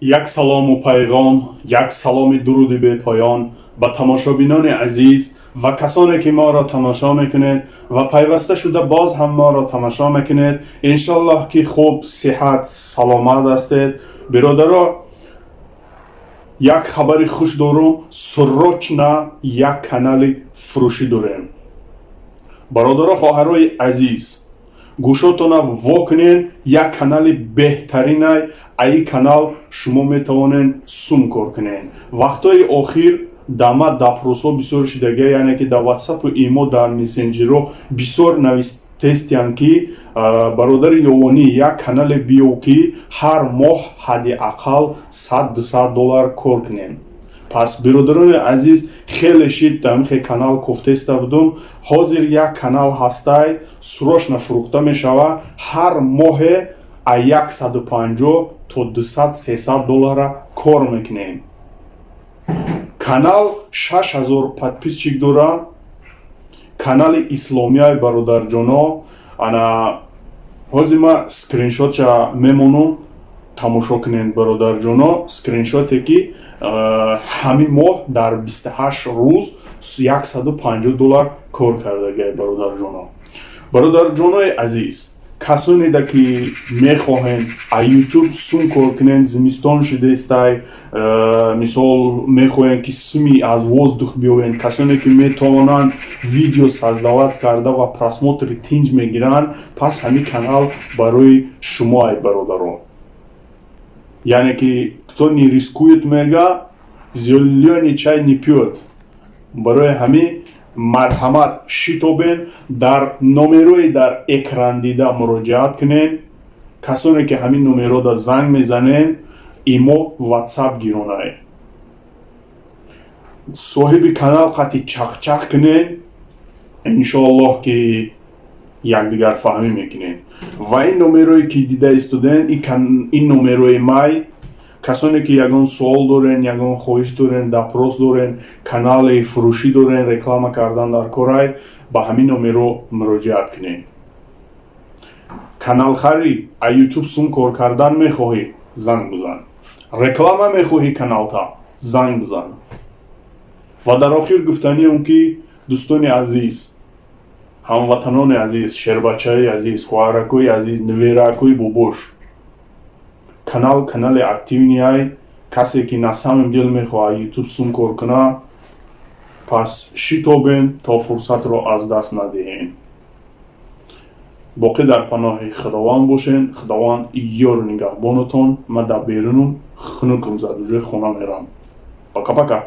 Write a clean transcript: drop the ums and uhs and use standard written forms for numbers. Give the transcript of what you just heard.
یک سلام و پیغام، یک سلام درود به پایان به تماشابینان عزیز و کسانی که ما را تماشا میکنید و پیوسته شده باز هم ما را تماشا میکنید. انشالله که خوب صحت سلامت هستید. برادرها، یک خبر خوش دارم. سرچنا یک کانال فروشی داریم. برادرها، خواهرای عزیز، گوشتون وا کنین. یک کانال بهترین ای کانال شما میتوانین سوم کار کنین. وقتای اخیر دما دپروسو بسیار شدگی، یعنی که در واتساپ و ایمو در مسنجر بسیار نویستستین که برادر یوانی یک کانال بیو که هر ماه حداقل $100 کار کنین. پس برادران عزیز، خیلی شید در کانال گفتسته بودم. حاضر یک کانال هسته، سرچنا فروخته می شود. هر ماه $150 تا $200-300 کار میکنیم. کانال 6000 подписчик داره. کانال اسلامی های برادر جانا. انا حاضر ما سکرینشات چه میمونم تماشا کنین برادر جانا. سکرینشاتی که همین ماه در 28 روز $150 کار کرده برادر جانا. برادر جانای عزیز، کسانی دا که میخواهند یوتیوب سوم کار کنند، زمستان شده است، مثال میخواهند که سومی از воздух بیاورند، کسانی که میتوانند ویدیو سازدوات کرده و پراسموتر تینج میگیرند، پس همین کانال برای شما ای برادران. یعنی که кто не рискует мега, зеленый чай не пьет. برای همین مرحمت شتابین در نمروی در اکران دیده مراجعت کنین. کسانی که همین نمرو دا زنگ میزنین، ایمو واتساپ گیرونه. صاحب کانال خطی چاق چاق کنین. انشاءالله که یک دیگر فهمی میکنین. و این نمروی که دیده استودن، این نمروی مای، کسانی که یگان سوال دارن، یگان خواهش دارن، دپروس دارن، کانال فروشی دارن، رکلام کردن در کارای، با همین نمرو مراجعت کنین. کانال خرید، یوتیوب سوم کار کردن میخواهی، زنگ بزن. رکلام میخواهی کانال تا، زنگ بزن. و در آخر گفتنی اون که دوستان عزیز، هموطنان عزیز، شربچه عزیز، خواهرکوی عزیز، نویرکوی بابوش، کانال اکتیونی های. کسی که نسام دل میخواه یوتیوب سوم کار کنه، پس شتابین تا فرصت رو از دست ندهین. باقی در پناه خداوند باشین. خداوند یار نگهبانتون. من در بیرونم خنکم زد و جای خونه میرم. پاکا پاکا.